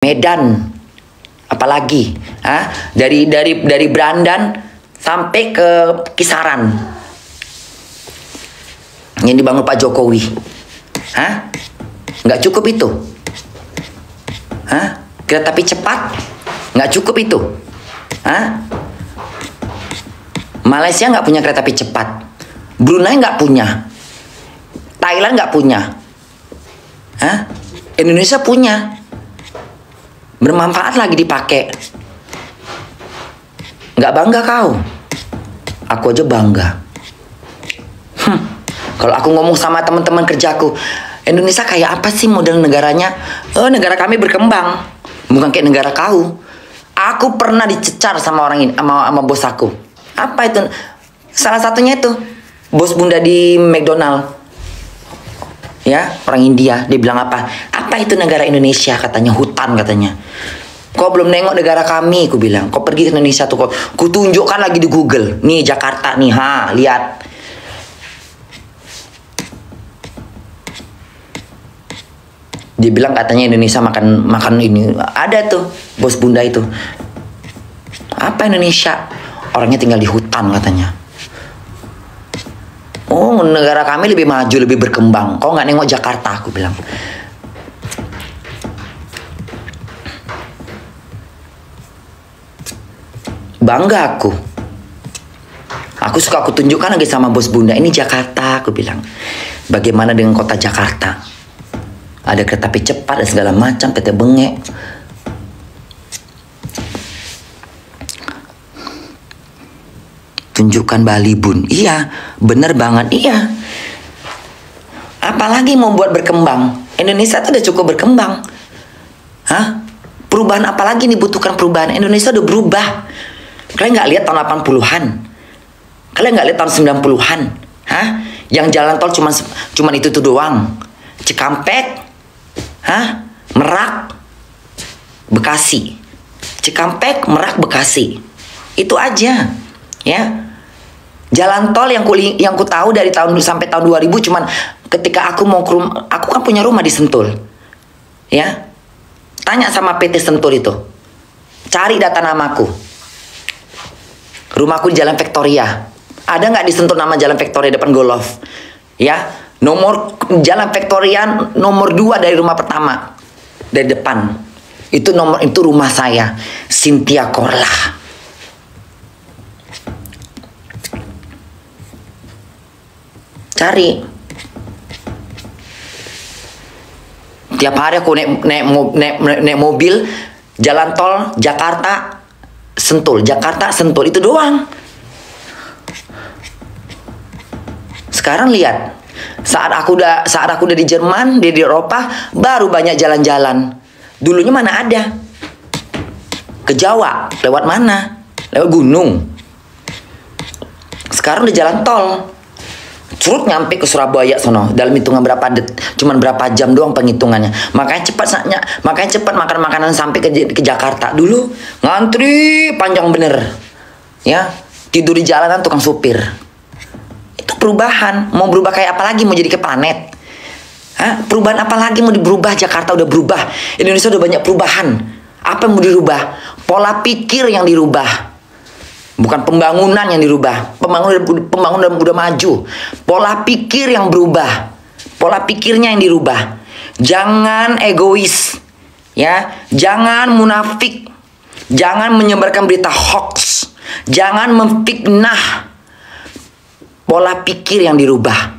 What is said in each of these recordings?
Medan, apalagi, dari Brandan sampai ke Kisaran yang dibangun Pak Jokowi, nggak cukup itu, kereta api cepat, nggak cukup itu, Malaysia nggak punya kereta api cepat, Brunei nggak punya, Thailand nggak punya, Indonesia punya, bermanfaat lagi dipakai. Nggak bangga kau? Aku aja bangga. Kalau aku ngomong sama teman-teman kerjaku, Indonesia kayak apa sih model negaranya? Negara kami berkembang, bukan kayak negara kau. Aku pernah dicecar sama orang ini, sama bos aku. Apa itu? Salah satunya itu bos bunda di McDonald. Ya, orang India. Dia bilang apa? Apa itu negara Indonesia? Katanya hutan katanya. Kau belum nengok negara kami, aku bilang. Kau pergi ke Indonesia tuh, ku tunjukkan lagi di Google. Nih Jakarta nih, lihat. Dia bilang katanya Indonesia makan ini. Ada tuh bos bunda itu. Apa Indonesia? Orangnya tinggal di hutan katanya. Oh, negara kami lebih maju, lebih berkembang. Kau nggak nengok Jakarta, aku bilang. Bangga aku. Aku tunjukkan lagi sama bos bunda. Ini Jakarta, aku bilang. Bagaimana dengan kota Jakarta? Ada kereta api cepat dan segala macam, PT Bengek. Tunjukkan Bali Bun. Iya, bener banget. Iya. Apalagi mau buat berkembang? Indonesia tuh udah cukup berkembang. Perubahan apalagi dibutuhkan perubahan? Indonesia udah berubah. Kalian nggak lihat tahun 80-an? Kalian nggak lihat tahun 90-an? Yang jalan tol cuman itu tuh doang. Cikampek, Merak, Bekasi. Cikampek, Merak, Bekasi. Itu aja. Ya. Jalan tol yang ku tahu dari tahun sampai tahun 2000 cuman ketika aku mau ke rumah, aku kan punya rumah di Sentul. Ya. Tanya sama PT Sentul itu. Cari data namaku. Rumahku di Jalan Victoria. Ada nggak di Sentul nama Jalan Victoria depan Golf? Ya. Nomor Jalan Victoria nomor 2 dari rumah pertama. Dari depan. Itu rumah saya. Cynthia Korla. Cari. Tiap hari aku naik mobil jalan tol Jakarta Sentul, Jakarta Sentul, itu doang. Sekarang lihat, saat aku udah di Jerman, di Eropa, baru banyak jalan-jalan. Dulunya mana ada? Ke Jawa, lewat mana? Lewat gunung. Sekarang udah jalan tol. Curut nyampe ke Surabaya sono dalam hitungan cuman berapa jam doang penghitungannya. Makanya cepat makan makanan sampai ke Jakarta. Dulu ngantri panjang bener. Ya, tidur di jalanan tukang supir. Itu perubahan. Mau berubah kayak apa lagi? Mau jadi ke planet? Perubahan apa lagi mau berubah? Jakarta udah berubah. Indonesia udah banyak perubahan. Apa yang mau dirubah? Pola pikir yang dirubah. Bukan pembangunan yang dirubah. Pembangunan udah maju. Pola pikir yang berubah. Pola pikirnya yang dirubah. Jangan egois. Ya, jangan munafik. Jangan menyebarkan berita hoax. Jangan memfitnah. Pola pikir yang dirubah.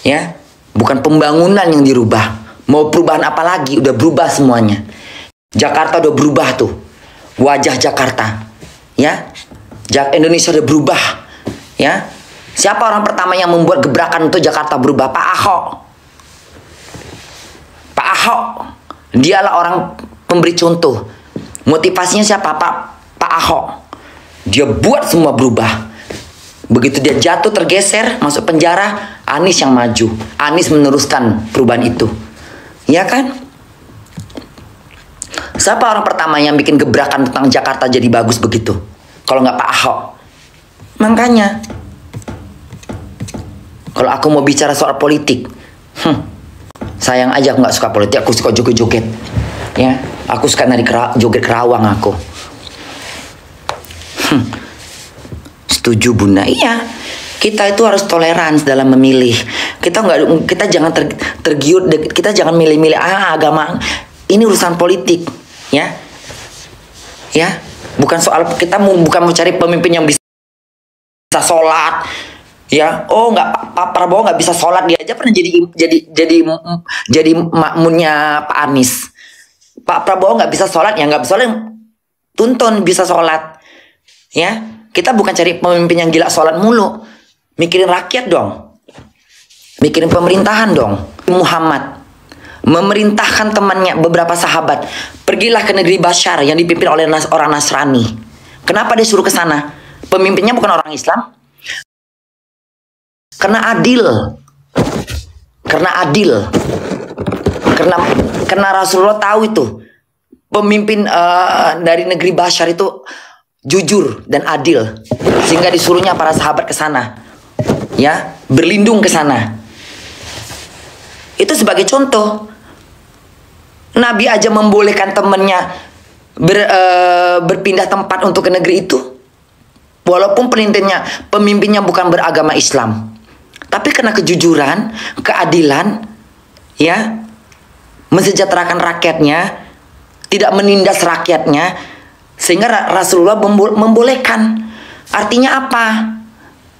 Ya, bukan pembangunan yang dirubah. Mau perubahan apa lagi? Udah berubah semuanya. Jakarta udah berubah tuh. Wajah Jakarta. Ya, Indonesia udah berubah. Ya, siapa orang pertama yang membuat gebrakan untuk Jakarta berubah? Pak Ahok. Pak Ahok, dialah orang pemberi contoh. Motivasinya siapa? Pak Ahok. Dia buat semua berubah. Begitu dia jatuh tergeser masuk penjara, Anies yang maju. Anies meneruskan perubahan itu. Ya kan? Siapa orang pertama yang bikin gebrakan tentang Jakarta jadi bagus begitu? Kalau nggak Pak Ahok. Makanya kalau aku mau bicara soal politik, sayang aja aku nggak suka politik. Aku suka joget-joget. Ya, aku suka joget Kerawang aku. Setuju Bunda. Iya, kita itu harus toleran dalam memilih. Kita jangan tergiur, kita jangan milih-milih agama. Ini urusan politik, ya. Ya, bukan soal kita bukan mencari pemimpin yang bisa sholat. Ya, oh nggak, Pak Prabowo nggak bisa sholat, dia aja pernah jadi makmunnya Pak Anies. Pak Prabowo nggak bisa sholat, ya nggak bisa sholat, tuntun bisa sholat. Ya, kita bukan cari pemimpin yang gila sholat mulu, mikirin rakyat dong, mikirin pemerintahan dong. Muhammad memerintahkan temannya, beberapa sahabat, pergilah ke negeri Basyar yang dipimpin oleh orang Nasrani. Kenapa dia suruh ke sana? Pemimpinnya bukan orang Islam. Karena adil. Karena Rasulullah tahu itu pemimpin dari negeri Basyar itu jujur dan adil, sehingga disuruhnya para sahabat ke sana, ya, berlindung ke sana. Itu sebagai contoh. Nabi aja membolehkan temannya berpindah tempat untuk ke negeri itu, walaupun pemimpinnya bukan beragama Islam. Tapi karena kejujuran, keadilan, ya, mensejahterakan rakyatnya, tidak menindas rakyatnya, sehingga Rasulullah membolehkan. Artinya apa?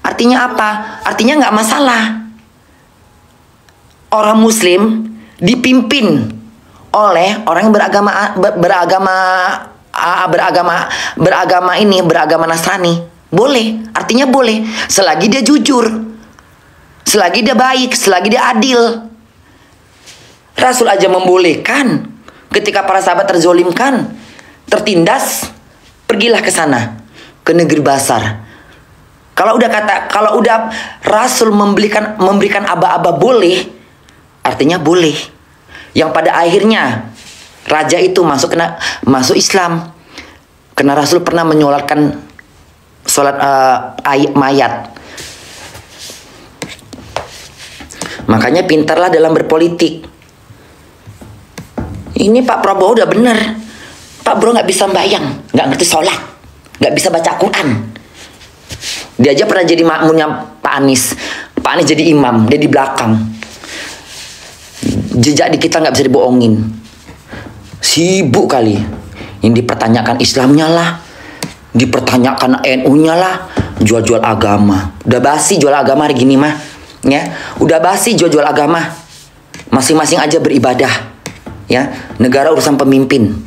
Artinya nggak masalah. Orang Muslim dipimpin oleh orang yang beragama Nasrani. Boleh, artinya boleh, selagi dia jujur. Selagi dia baik, selagi dia adil. Rasul aja membolehkan ketika para sahabat terzolimkan, tertindas, pergilah ke sana, ke negeri Basar. Kalau udah Rasul memberikan aba-aba boleh, artinya boleh. Yang pada akhirnya raja itu masuk Islam. Karena Rasul pernah menyolatkan sholat mayat. Makanya pintarlah dalam berpolitik. Ini Pak Prabowo udah bener. Pak Bro nggak bisa bayang, nggak ngerti sholat, nggak bisa baca Quran. Dia aja pernah jadi makmunnya Pak Anies. Pak Anies jadi imam, dia di belakang. Jejak di kita nggak bisa dibohongin. Sibuk kali. Yang dipertanyakan Islamnya lah, dipertanyakan NU-nya lah, jual-jual agama. Udah basi jual agama hari gini mah. Ya, udah basi jual-jual agama. Masing-masing aja beribadah. Ya, negara urusan pemimpin.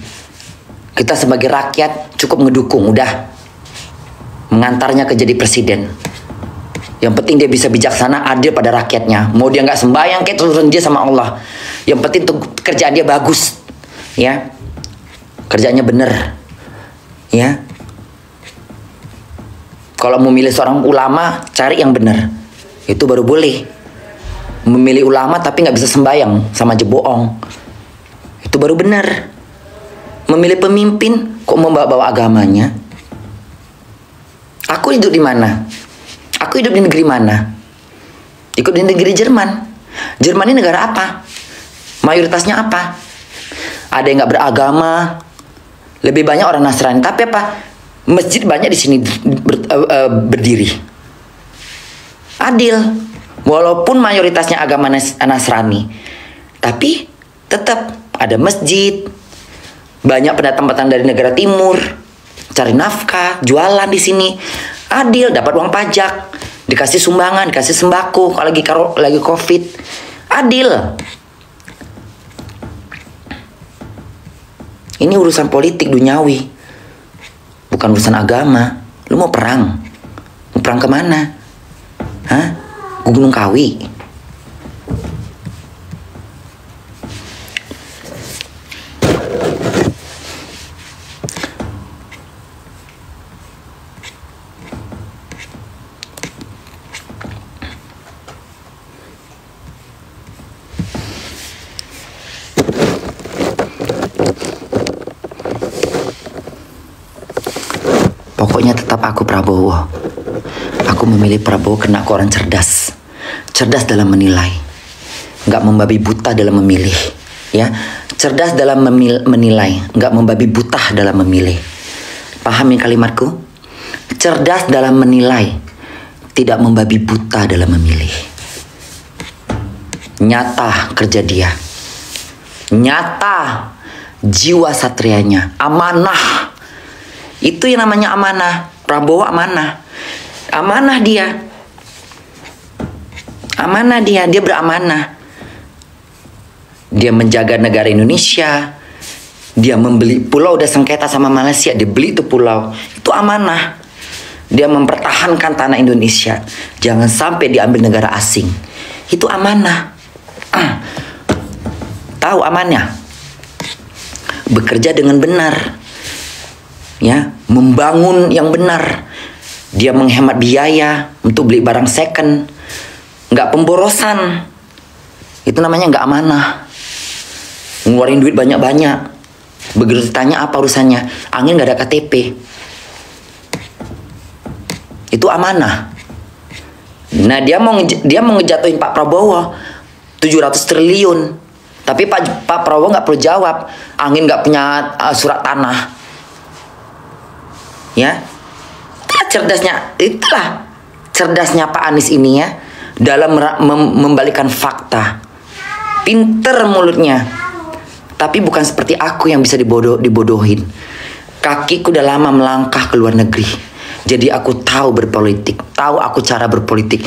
Kita sebagai rakyat cukup ngedukung, udah. Mengantarnya ke jadi presiden. Yang penting dia bisa bijaksana, adil pada rakyatnya. Mau dia nggak sembahyang, kayak urusan dia sama Allah. Yang penting tuh kerjaan dia bagus. Ya, kerjanya bener. Ya. Kalau mau milih seorang ulama, cari yang bener. Itu baru boleh. Memilih ulama tapi nggak bisa sembahyang, sama aja bohong. Itu baru benar. Memilih pemimpin kok membawa agamanya. Aku hidup di mana? Aku hidup di negeri mana? Ikut di negeri Jerman. Jerman ini negara apa? Mayoritasnya apa? Ada yang nggak beragama, lebih banyak orang Nasrani. Tapi apa? Masjid banyak di sini berdiri. Adil, walaupun mayoritasnya agama Nasrani, tapi tetap ada masjid. Banyak pendatang-pendatang dari negara timur cari nafkah, jualan di sini. Adil, dapat uang pajak, dikasih sumbangan, dikasih sembako kalau lagi Covid. Adil. Ini urusan politik duniawi, bukan urusan agama. Lu mau perang? Mau perang kemana? Hah? Gunung Kawi. Pokoknya tetap aku Prabowo. Aku memilih Prabowo karena aku orang cerdas. Cerdas dalam menilai. Nggak membabi buta dalam memilih. Ya, Cerdas dalam menilai, nggak membabi buta dalam memilih. Pahami kalimatku? Cerdas dalam menilai, tidak membabi buta dalam memilih. Nyata kerja dia. Nyata jiwa satrianya. Amanah. Itu yang namanya amanah. Prabowo amanah. Amanah dia. Amanah dia. Dia beramanah. Dia menjaga negara Indonesia. Dia membeli pulau, udah sengketa sama Malaysia, dia beli itu pulau. Itu amanah. Dia mempertahankan tanah Indonesia. Jangan sampai diambil negara asing. Itu amanah. Tahu amannya? Bekerja dengan benar. Ya, membangun yang benar. Dia menghemat biaya untuk beli barang second. Nggak pemborosan. Itu namanya nggak amanah. Ngeluarin duit banyak-banyak. Begitu ditanya apa urusannya, angin nggak ada KTP. Itu amanah. Nah, dia mau ngejatuhin Pak Prabowo 700 triliun. Tapi Pak Prabowo nggak perlu jawab. Angin nggak punya surat tanah. Ya, itulah cerdasnya Pak Anies ini ya, dalam membalikan fakta. Pinter mulutnya. Tapi bukan seperti aku yang bisa dibodohin. Kakiku udah lama melangkah ke luar negeri. Jadi aku tahu berpolitik. Tahu aku cara berpolitik.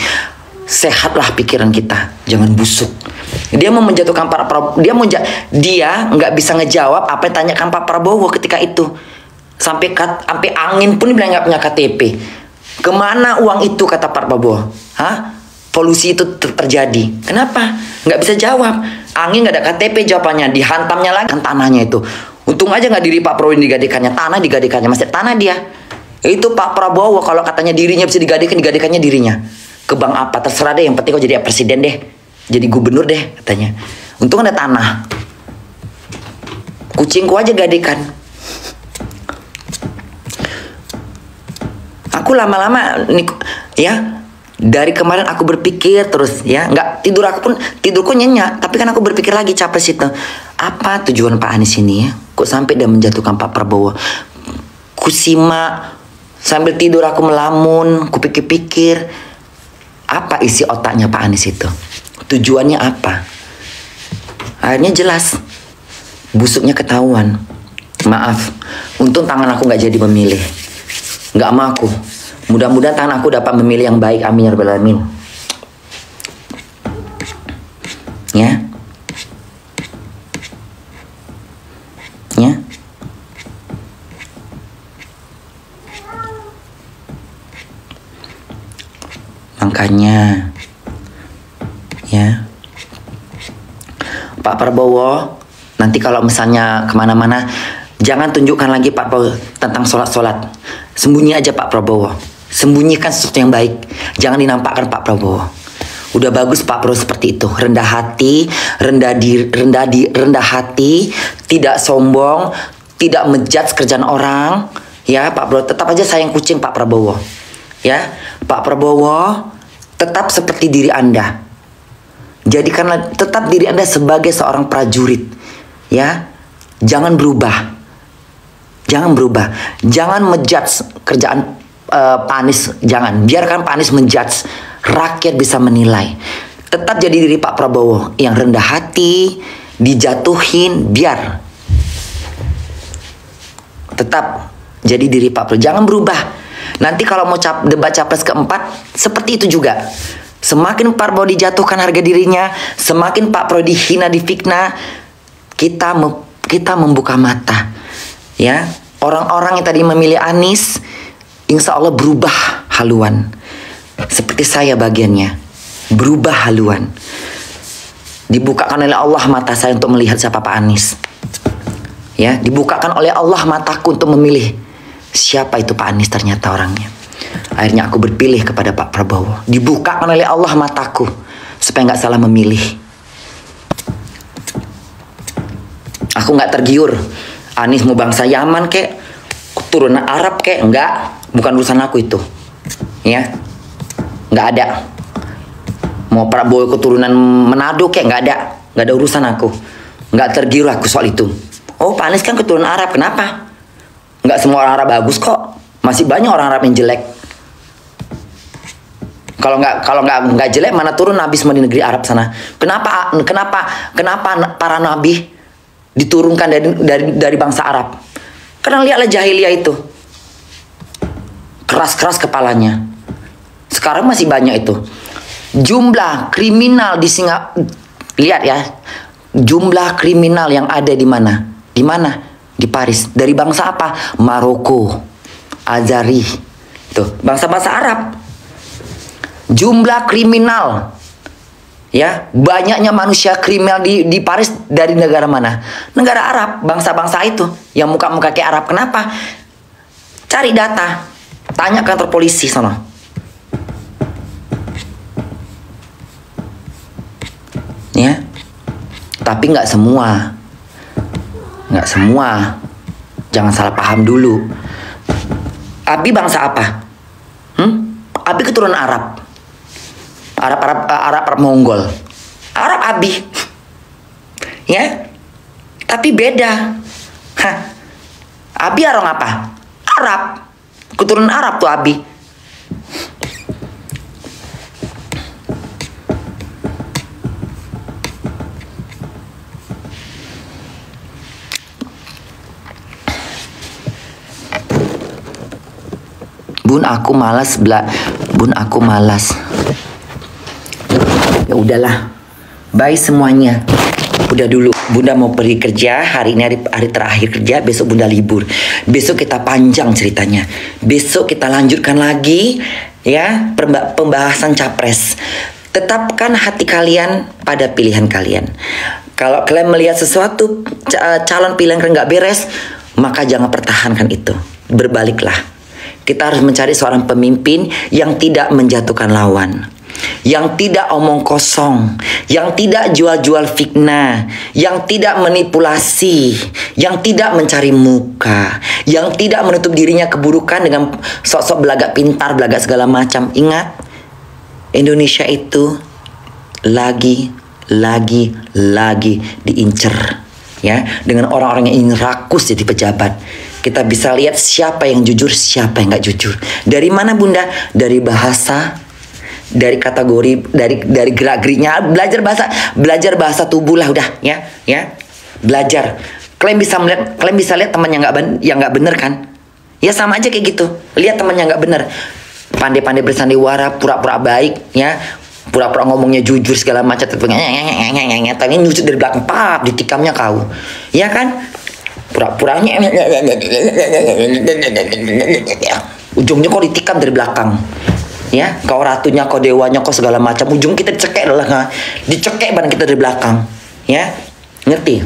Sehatlah pikiran kita. Jangan busuk. Dia mau menjatuhkan Pak Prabowo. Dia nggak bisa ngejawab apa yang tanyakan Pak Prabowo ketika itu. Sampai angin pun bilang nggak punya KTP. Kemana uang itu kata Pak Prabowo? Hah? Polusi itu terjadi. Kenapa? Nggak bisa jawab. Angin nggak ada KTP jawabannya. Dihantamnya lagi kan tanahnya itu. Untung aja nggak diri Pak Prabowo digadikannya. Tanah digadikannya. Masih tanah dia. Itu Pak Prabowo kalau katanya dirinya bisa digadikannya dirinya. Ke bank apa? Terserah deh. Yang penting kau jadi presiden deh. Jadi gubernur deh katanya. Untung ada tanah. Kucingku aja gadikan. Aku lama-lama ya. Dari kemarin aku berpikir terus ya, nggak tidurku nyenyak, tapi kan aku berpikir lagi capres itu. Apa tujuan Pak Anies ini ya? Kok sampai dia menjatuhkan Pak Prabowo? Kusimak sambil tidur aku melamun, kupikir-pikir apa isi otaknya Pak Anies itu? Tujuannya apa? Akhirnya jelas. Busuknya ketahuan. Maaf, untung tangan aku nggak jadi memilih. Nggak mau aku. Mudah-mudahan tangan aku dapat memilih yang baik. Amin ya rabbal alamin. Ya. Ya. Makanya ya, Pak Prabowo nanti kalau misalnya kemana-mana, jangan tunjukkan lagi Pak Prabowo tentang sholat-sholat. Sembunyi aja Pak Prabowo. Sembunyikan sesuatu yang baik. Jangan dinampakkan Pak Prabowo. Udah bagus Pak Prabowo seperti itu. Rendah hati, rendah hati, tidak sombong, tidak menjudge kerjaan orang. Ya, Pak Prabowo tetap aja sayang kucing Pak Prabowo. Ya, Pak Prabowo tetap seperti diri Anda. Jadikanlah tetap diri Anda sebagai seorang prajurit. Ya, jangan berubah. Jangan berubah. Jangan menjudge kerjaan Pak Anies. Jangan. Biarkan Pak Anies menjudge. Rakyat bisa menilai. Tetap jadi diri Pak Prabowo yang rendah hati, dijatuhin, biar. Tetap jadi diri Pak Prabowo. Jangan berubah. Nanti kalau mau debat capres keempat, seperti itu juga. Semakin Pak Prabowo dijatuhkan harga dirinya, semakin Pak Prabowo dihina, difitnah, kita membuka mata. Ya, orang-orang yang tadi memilih Anies, insya Allah berubah haluan. Seperti saya bagiannya. Berubah haluan. Dibukakan oleh Allah mata saya untuk melihat siapa Pak Anies. Ya, dibukakan oleh Allah mataku untuk memilih siapa itu Pak Anies ternyata orangnya. Akhirnya aku berpilih kepada Pak Prabowo. Dibukakan oleh Allah mataku supaya nggak salah memilih. Aku nggak tergiur. Anies mau bangsa Yaman kek, keturunan Arab kek, enggak. Bukan urusan aku itu. Ya. Nggak ada. Mau Prabowo keturunan Manado kek, nggak ada. Nggak ada urusan aku. Nggak tergiur aku soal itu. Oh, Pak Anies kan keturunan Arab, kenapa? Nggak semua orang Arab bagus kok. Masih banyak orang Arab yang jelek. Kalau nggak jelek, mana turun nabi semua di negeri Arab sana? Kenapa para nabi diturunkan dari bangsa Arab? Karena lihatlah jahiliyah itu, keras kepalanya. Sekarang masih banyak itu. Jumlah kriminal di Singapura, lihat ya, jumlah kriminal yang ada di mana? Di mana? Di Paris. Dari bangsa apa? Maroko, Azari, tuh bangsa-bangsa Arab. Jumlah kriminal, ya, banyaknya manusia kriminal di Paris dari negara mana? Negara Arab, bangsa-bangsa itu yang muka-muka kayak Arab. Kenapa? Cari data, tanya kantor polisi sana. Ya, tapi nggak semua, jangan salah paham dulu. Abi bangsa apa? Abi keturunan Arab. Arab Mongol. Arab Abi. Ya. Tapi beda. Hah. Abi orang apa? Arab. Keturunan Arab tuh Abi. Bun, aku malas. Ya udahlah. Bye semuanya. Udah dulu, Bunda mau pergi kerja. Hari ini hari terakhir kerja. Besok Bunda libur. Besok kita panjang ceritanya. Besok kita lanjutkan lagi, ya, pembahasan capres. Tetapkan hati kalian pada pilihan kalian. Kalau kalian melihat sesuatu calon pilihan kalian nggak beres, maka jangan pertahankan itu. Berbaliklah. Kita harus mencari seorang pemimpin yang tidak menjatuhkan lawan, yang tidak omong kosong, yang tidak jual-jual fitnah, yang tidak manipulasi, yang tidak mencari muka, yang tidak menutup dirinya keburukan dengan sok-sok belagak pintar, belagak segala macam. Ingat, Indonesia itu lagi diincer, ya, dengan orang-orang yang ingin rakus jadi pejabat. Kita bisa lihat siapa yang jujur, siapa yang nggak jujur. Dari mana Bunda? Dari bahasa, dari kategori, dari gerak-geriknya. Belajar bahasa tubuh lah udah, ya. Belajar. Kalian bisa lihat teman yang nggak bener kan? Ya sama aja kayak gitu. Lihat teman yang nggak bener, pandai-pandai bersandiwara, pura-pura baik, ya. Pura-pura ngomongnya jujur segala macam, tapi nusuk dari belakang, pap, ditikamnya kau, ya kan? Pura-puranya ujungnya kok ditikam dari belakang, ya. Kau ratunya, kau dewanya, kau segala macam, ujung kita dicekek adalah dicekek badan kita dari belakang, ya. Ngerti?